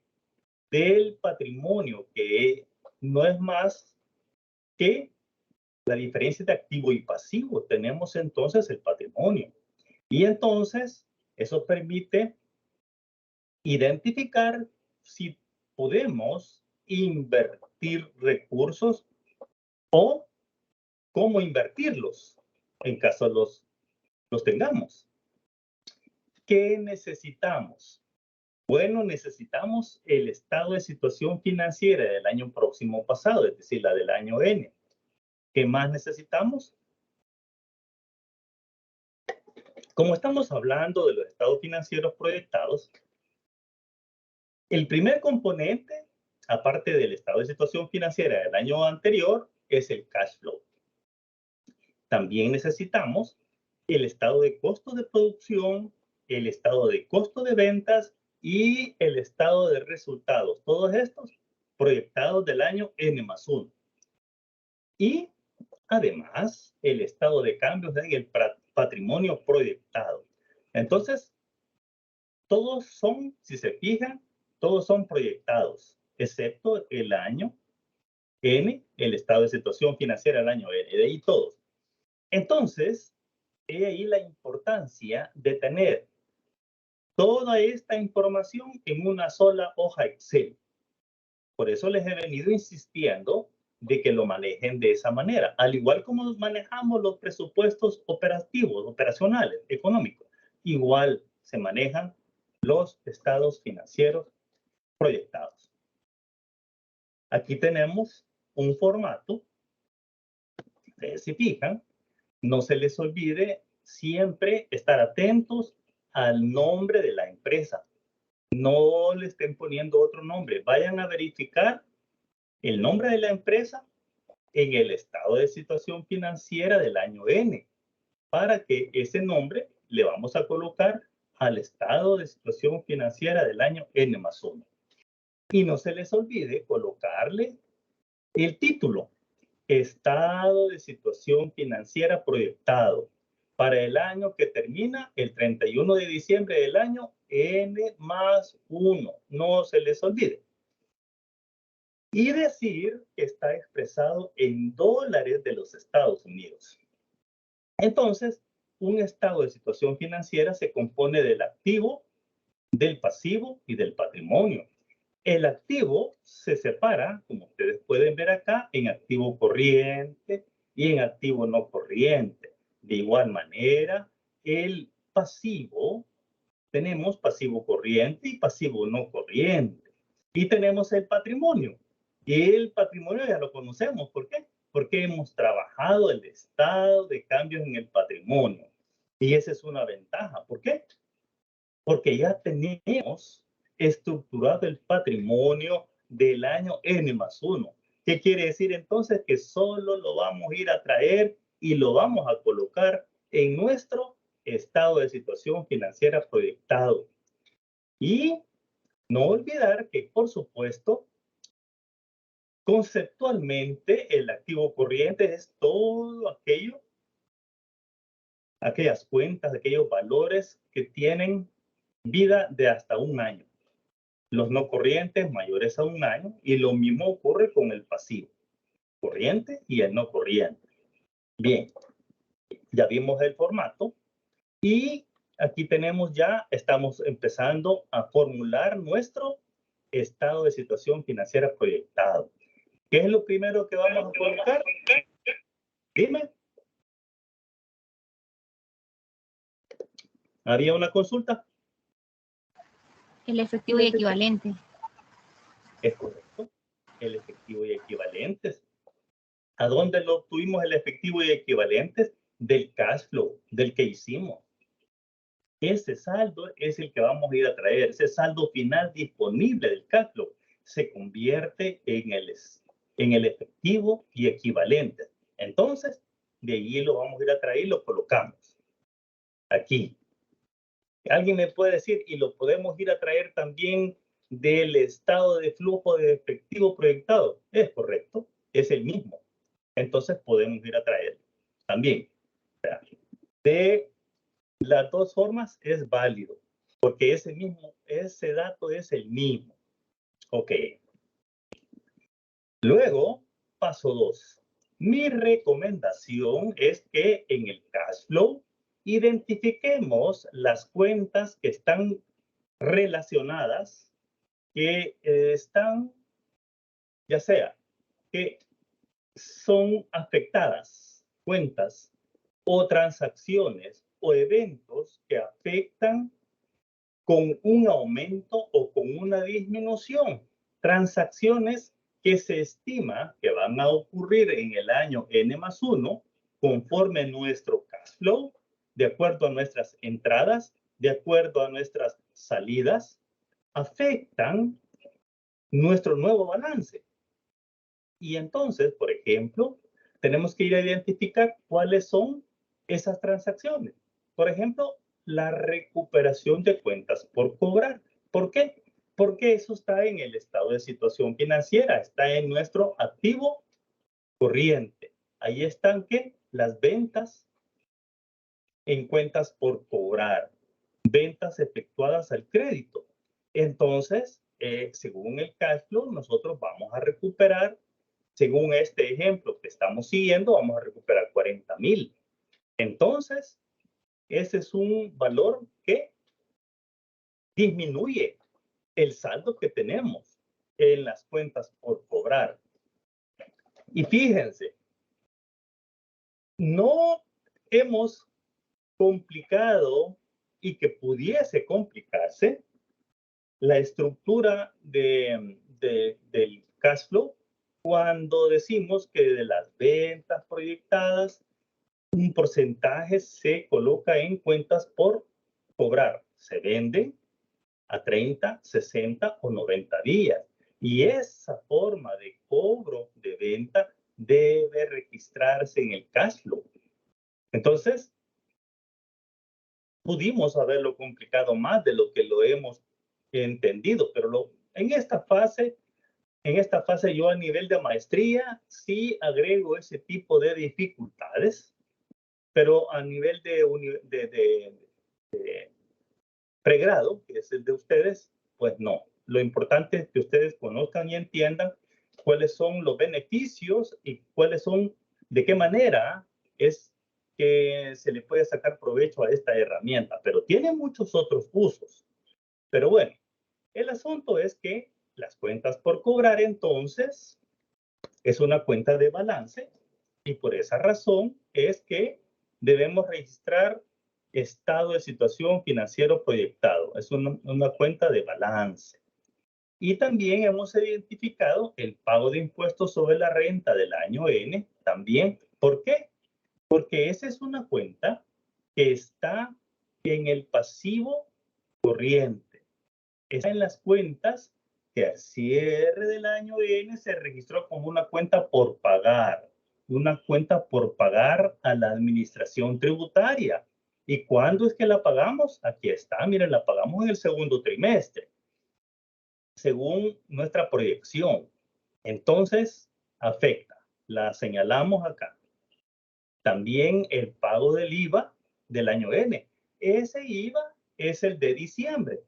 del patrimonio, que no es más que la diferencia de activo y pasivo. Tenemos entonces el patrimonio. Y entonces eso permite identificar si podemos invertir recursos o cómo invertirlos en caso los tengamos. ¿Qué necesitamos? Bueno, necesitamos el estado de situación financiera del año próximo pasado, es decir, la del año N. ¿Qué más necesitamos? Como estamos hablando de los estados financieros proyectados, el primer componente, aparte del estado de situación financiera del año anterior, es el cash flow. También necesitamos el estado de costo de producción, el estado de costo de ventas y el estado de resultados. Todos estos proyectados del año N+1. Y además el estado de cambios en el patrimonio proyectado. Entonces, todos son, si se fijan, todos son proyectados, excepto el año N, el estado de situación financiera del año N, de ahí todos. Entonces, he ahí la importancia de tener toda esta información en una sola hoja Excel. Por eso les he venido insistiendo de que lo manejen de esa manera, al igual como manejamos los presupuestos operativos, operacionales, económicos. Igual se manejan los estados financieros proyectados. Aquí tenemos un formato. Ustedes se fijan, no se les olvide siempre estar atentos al nombre de la empresa. No le estén poniendo otro nombre. Vayan a verificar el nombre de la empresa en el estado de situación financiera del año N, para que ese nombre le vamos a colocar al estado de situación financiera del año N+1. Y no se les olvide colocarle el título, estado de situación financiera proyectado para el año que termina el 31 de diciembre del año N+1. No se les olvide. Y decir que está expresado en dólares de los Estados Unidos. Entonces, un estado de situación financiera se compone del activo, del pasivo y del patrimonio. El activo se separa, como ustedes pueden ver acá, en activo corriente y en activo no corriente. De igual manera, el pasivo, tenemos pasivo corriente y pasivo no corriente. Y tenemos el patrimonio. Y el patrimonio ya lo conocemos. ¿Por qué? Porque hemos trabajado el estado de cambios en el patrimonio. Y esa es una ventaja. ¿Por qué? Porque ya tenemos estructurado el patrimonio del año N+1. ¿Qué quiere decir entonces? Que solo lo vamos a ir a traer y lo vamos a colocar en nuestro estado de situación financiera proyectado. Y no olvidar que, por supuesto, conceptualmente el activo corriente es todo aquello, aquellas cuentas, aquellos valores que tienen vida de hasta un año. Los no corrientes mayores a un año, y lo mismo ocurre con el pasivo corriente y el no corriente. Bien, ya vimos el formato y aquí tenemos ya, estamos empezando a formular nuestro estado de situación financiera proyectado. ¿Qué es lo primero que vamos a colocar? Dime. ¿Había una consulta?
El efectivo y equivalente.
Es correcto. El efectivo y equivalentes. ¿A dónde lo obtuvimos el efectivo y equivalentes? Del cash flow, del que hicimos. Ese saldo es el que vamos a ir a traer. Ese saldo final disponible del cash flow se convierte en el efectivo y equivalente. Entonces, de allí lo vamos a ir a traer y lo colocamos aquí. Alguien me puede decir, y lo podemos ir a traer también del estado de flujo de efectivo proyectado. Es correcto, es el mismo. Entonces podemos ir a traerlo. También, de las dos formas es válido, porque ese dato es el mismo. Ok. Luego, paso 2. Mi recomendación es que en el cash flow identifiquemos las cuentas que están relacionadas, que están, ya sea, que son afectadas, cuentas o transacciones o eventos que afectan con un aumento o con una disminución. Transacciones que se estima que van a ocurrir en el año N+1 conforme nuestro cash flow, de acuerdo a nuestras entradas, de acuerdo a nuestras salidas, afectan nuestro nuevo balance. Y entonces, por ejemplo, tenemos que ir a identificar cuáles son esas transacciones. Por ejemplo, la recuperación de cuentas por cobrar. ¿Por qué? Porque eso está en el estado de situación financiera, está en nuestro activo corriente. Ahí están ¿qué? Las ventas en cuentas por cobrar, ventas efectuadas al crédito. Entonces, según el cash flow, nosotros vamos a recuperar, según este ejemplo que estamos siguiendo, vamos a recuperar 40,000. Entonces, ese es un valor que disminuye el saldo que tenemos en las cuentas por cobrar. Y fíjense, no hemos complicado y que pudiese complicarse la estructura del cash flow cuando decimos que de las ventas proyectadas, un porcentaje se coloca en cuentas por cobrar. Se venden a 30, 60 o 90 días. Y esa forma de cobro de venta debe registrarse en el cash flow. Entonces, pudimos haberlo complicado más de lo que lo hemos entendido, pero en esta fase yo a nivel de maestría sí agrego ese tipo de dificultades, pero a nivel de pregrado, que es el de ustedes, pues no. Lo importante es que ustedes conozcan y entiendan cuáles son los beneficios y cuáles son, de qué manera es que se le puede sacar provecho a esta herramienta, pero tiene muchos otros usos. Pero bueno, el asunto es que las cuentas por cobrar entonces es una cuenta de balance y por esa razón es que debemos registrar estado de situación financiero proyectado. Es una cuenta de balance. Y también hemos identificado el pago de impuestos sobre la renta del año N también. ¿Por qué? Porque esa es una cuenta que está en el pasivo corriente. Está en las cuentas que al cierre del año N se registró como una cuenta por pagar. Una cuenta por pagar a la administración tributaria. ¿Y cuándo es que la pagamos? Aquí está, miren, la pagamos en el segundo trimestre, según nuestra proyección. Entonces, afecta. La señalamos acá. También el pago del IVA del año N. Ese IVA es el de diciembre.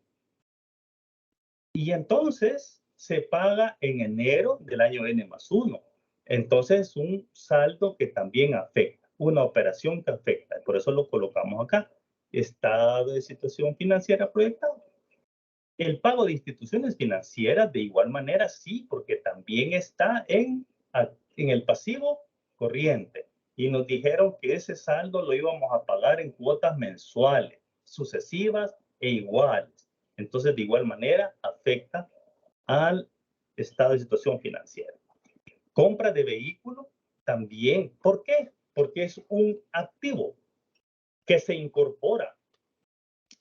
Y entonces se paga en enero del año N+1. Entonces es un saldo que también afecta, una operación que afecta. Por eso lo colocamos acá. Estado de situación financiera proyectado. El pago de instituciones financieras de igual manera sí, porque también está en el pasivo corriente. Y nos dijeron que ese saldo lo íbamos a pagar en cuotas mensuales, sucesivas e iguales. Entonces, de igual manera, afecta al estado de situación financiera. Compra de vehículo también. ¿Por qué? Porque es un activo que se incorpora.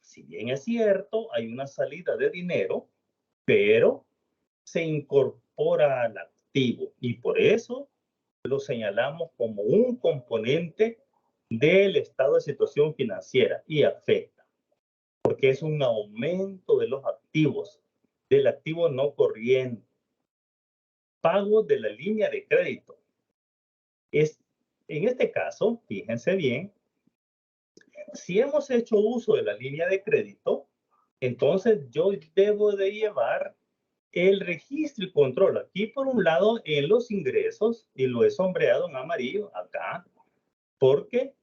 Si bien es cierto, hay una salida de dinero, pero se incorpora al activo y por eso lo señalamos como un componente del estado de situación financiera y afecta, porque es un aumento de los activos del activo no corriente. Pago de la línea de crédito. En este caso, fíjense bien, si hemos hecho uso de la línea de crédito, entonces yo debo de llevar el registro y control aquí por un lado en los ingresos, y lo he sombreado en amarillo acá, porque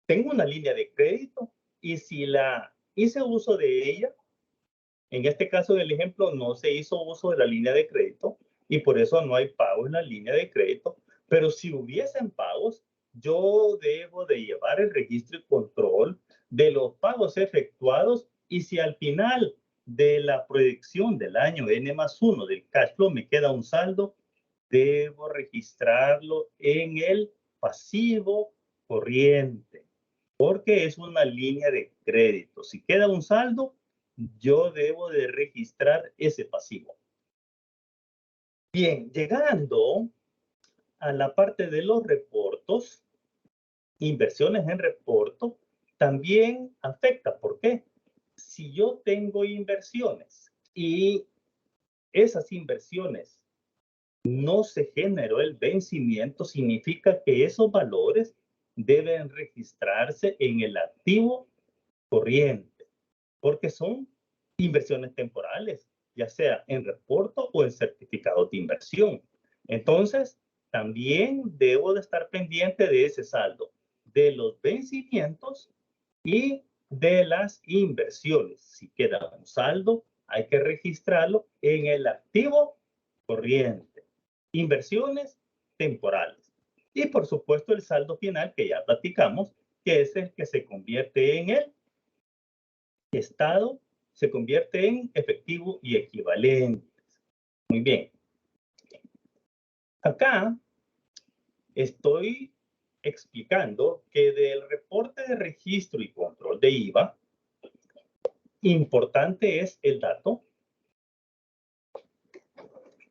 tengo una línea de crédito y si la hice uso de ella, en este caso del ejemplo no se hizo uso de la línea de crédito y por eso no hay pago en la línea de crédito, pero si hubiesen pagos, yo debo de llevar el registro y control de los pagos efectuados y si al final de la proyección del año N+1 del cash flow me queda un saldo, debo registrarlo en el pasivo corriente, porque es una línea de crédito. Si queda un saldo, yo debo de registrar ese pasivo. Bien, llegando a la parte de los reportos, inversiones en reporto, también afecta. ¿Por qué? Si yo tengo inversiones y esas inversiones no se generó el vencimiento, significa que esos valores deben registrarse en el activo corriente, porque son inversiones temporales, ya sea en reporto o en certificado de inversión. Entonces, también debo de estar pendiente de ese saldo, de los vencimientos y de las inversiones. Si queda un saldo, hay que registrarlo en el activo corriente. Inversiones temporales. Y por supuesto el saldo final que ya platicamos, que es el que se convierte en el estado, se convierte en efectivo y equivalentes. Muy bien. Acá estoy explicando que del reporte de registro y control de IVA, importante es el dato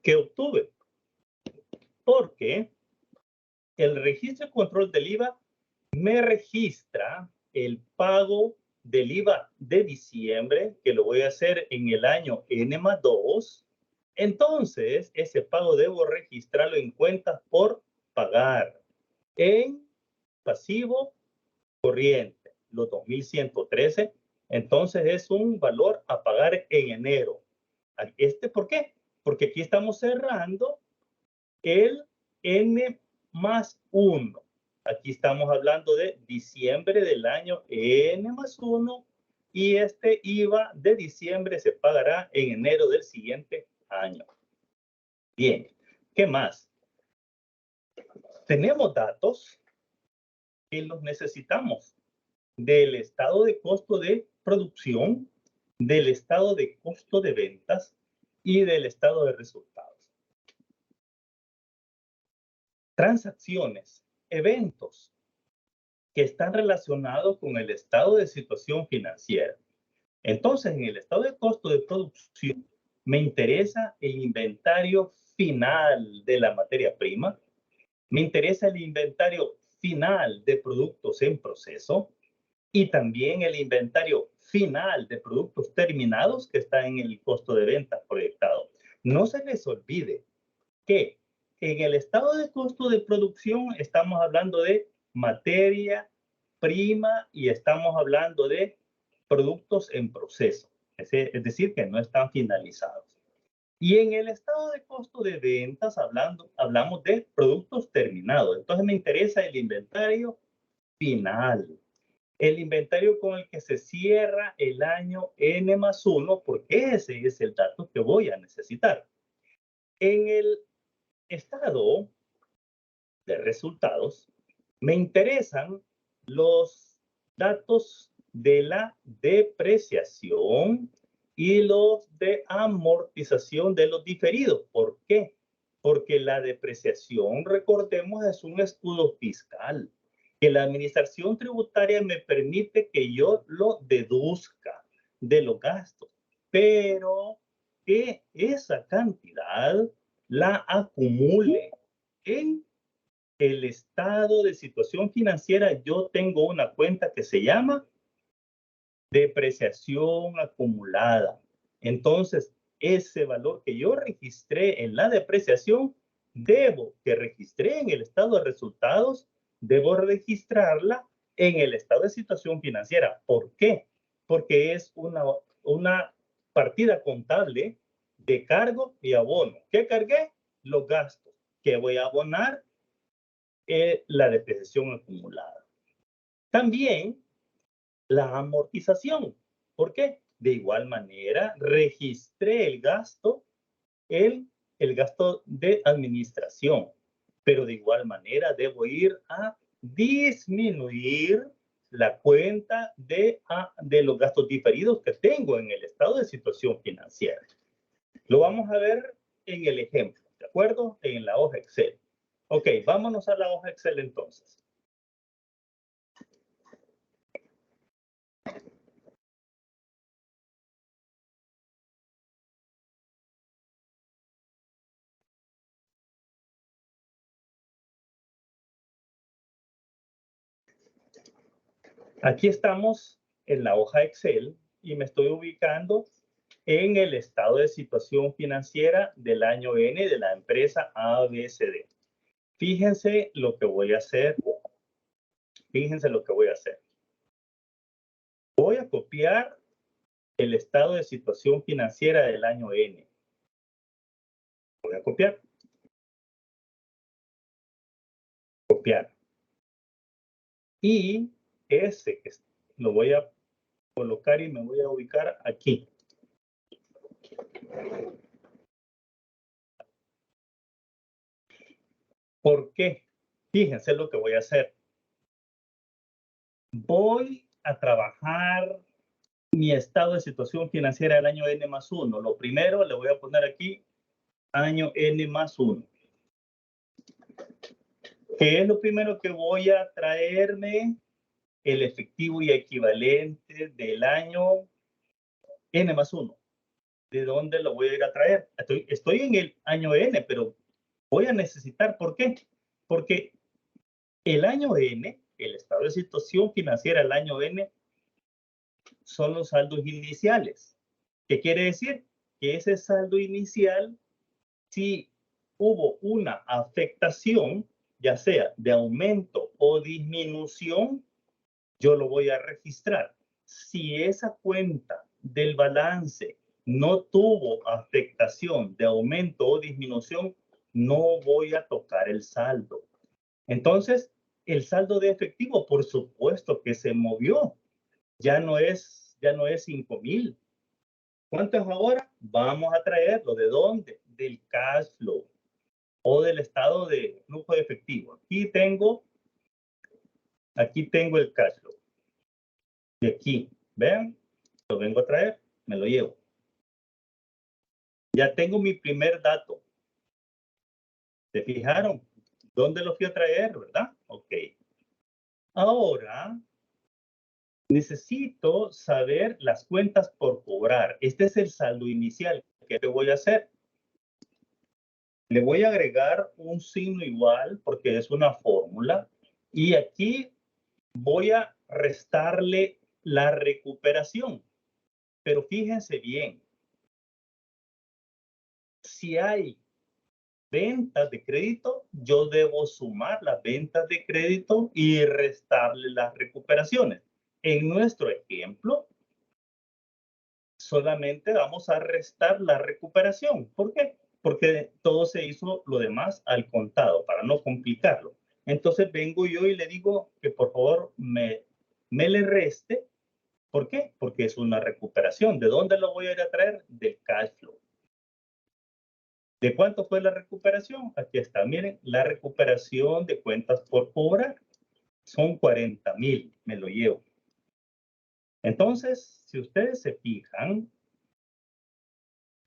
que obtuve, porque el registro y control del IVA me registra el pago del IVA de diciembre, que lo voy a hacer en el año N+2. Entonces, ese pago debo registrarlo en cuentas por pagar en pasivo corriente, los 2.113. Entonces, es un valor a pagar en enero. ¿Por qué? Porque aquí estamos cerrando el N+1. Aquí estamos hablando de diciembre del año N+1 y este IVA de diciembre se pagará en enero del siguiente año. Bien, ¿qué más? Tenemos datos que los necesitamos del estado de costo de producción, del estado de costo de ventas y del estado de resultados. Transacciones, eventos que están relacionados con el estado de situación financiera. Entonces, en el estado de costo de producción, me interesa el inventario final de la materia prima, me interesa el inventario final de productos en proceso y también el inventario final de productos terminados que está en el costo de ventas proyectado. No se les olvide que en el estado de costo de producción estamos hablando de materia prima y estamos hablando de productos en proceso, es decir, que no están finalizados. Y en el estado de costo de ventas hablamos de productos terminados. Entonces me interesa el inventario final, el inventario con el que se cierra el año N+1, porque ese es el dato que voy a necesitar. En el estado de resultados, me interesan los datos de la depreciación y los de amortización de los diferidos. ¿Por qué? Porque la depreciación, recordemos, es un escudo fiscal que la administración tributaria me permite que yo lo deduzca de los gastos, pero que esa cantidad la acumule en el estado de situación financiera. Yo tengo una cuenta que se llama depreciación acumulada. Entonces, ese valor que yo registré en la depreciación, que registré en el estado de resultados, debo registrarla en el estado de situación financiera. ¿Por qué? Porque es una partida contable de cargo y abono. ¿Qué cargué? Los gastos. ¿Qué voy a abonar? La depreciación acumulada. También la amortización. ¿Por qué? De igual manera, registré el gasto, el gasto de administración, pero de igual manera debo ir a disminuir la cuenta de los gastos diferidos que tengo en el estado de situación financiera. Lo vamos a ver en el ejemplo, ¿de acuerdo? En la hoja Excel. Ok, vámonos a la hoja Excel entonces. Aquí estamos en la hoja Excel y me estoy ubicando en el estado de situación financiera del año N de la empresa ABCD. Fíjense lo que voy a hacer. Fíjense lo que voy a hacer. Voy a copiar el estado de situación financiera del año N. Voy a copiar. Copiar. Y ese que lo voy a colocar y me voy a ubicar aquí. ¿Por qué? Fíjense lo que voy a hacer. Voy a trabajar mi estado de situación financiera del año N más 1. Lo primero le voy a poner aquí año N más 1. ¿Qué es lo primero que voy a traerme? El efectivo y equivalente del año N más 1. ¿De dónde lo voy a ir a traer? Estoy en el año N, pero voy a necesitar, ¿por qué? Porque el año N, el estado de situación financiera del año N, son los saldos iniciales. ¿Qué quiere decir? Que ese saldo inicial, si hubo una afectación, ya sea de aumento o disminución, yo lo voy a registrar. Si esa cuenta del balance no tuvo afectación de aumento o disminución, no voy a tocar el saldo. Entonces, el saldo de efectivo, por supuesto que se movió. Ya no es 5,000. ¿Cuánto es ahora? Vamos a traerlo. ¿De dónde? Del cash flow o del estado de flujo de efectivo. Aquí tengo el cash flow. Y aquí, vean, lo vengo a traer, me lo llevo. Ya tengo mi primer dato. ¿Se fijaron? ¿Dónde lo fui a traer, verdad? Ok. Ahora, necesito saber las cuentas por cobrar. Este es el saldo inicial. ¿Qué le voy a hacer? Le voy a agregar un signo igual porque es una fórmula. Y aquí voy a restarle la recuperación. Pero fíjense bien. Si hay ventas de crédito, yo debo sumar las ventas de crédito y restarle las recuperaciones. En nuestro ejemplo, solamente vamos a restar la recuperación. ¿Por qué? Porque todo se hizo lo demás al contado, para no complicarlo. Entonces vengo yo y le digo que por favor me le reste. ¿Por qué? Porque es una recuperación. ¿De dónde lo voy a ir a traer? Del cash flow. ¿De cuánto fue la recuperación? Aquí está, miren, la recuperación de cuentas por cobrar son 40,000, me lo llevo. Entonces, si ustedes se fijan,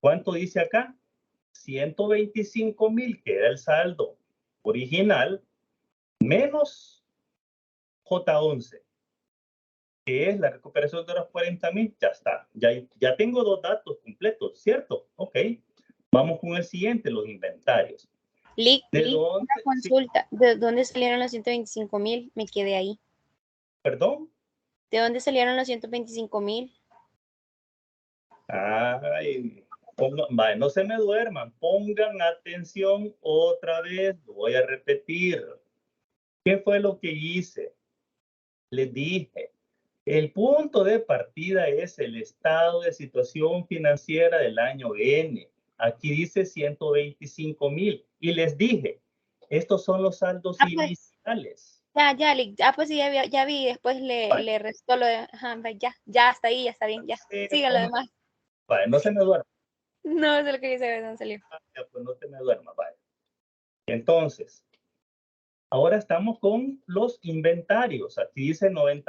¿cuánto dice acá? 125,000, que era el saldo original, menos J11, que es la recuperación de los 40,000, ya está. Ya tengo dos datos completos, ¿cierto? Ok. Vamos con el siguiente, los inventarios.
Lick,
¿De dónde?
una consulta.
Sí.
¿De dónde salieron los 125,000? Me quedé ahí.
¿Perdón?
¿De dónde salieron los 125,000?
Ay, Vaya, no se me duerman, pongan atención otra vez, lo voy a repetir. ¿Qué fue lo que hice? Les dije, el punto de partida es el estado de situación financiera del año N. Aquí dice 125,000. Y les dije, estos son los saldos
Pues,
iniciales.
ya, Lick. Pues sí, ya vi. Después le restó lo de. Ajá, ya, hasta ahí, ya está bien, ya. Siga lo demás.
Vaya, no se me duerman.
No, es lo que dice, no salió.
Pues no se me duerma, vaya. Entonces, ahora estamos con los inventarios. Aquí dice 90.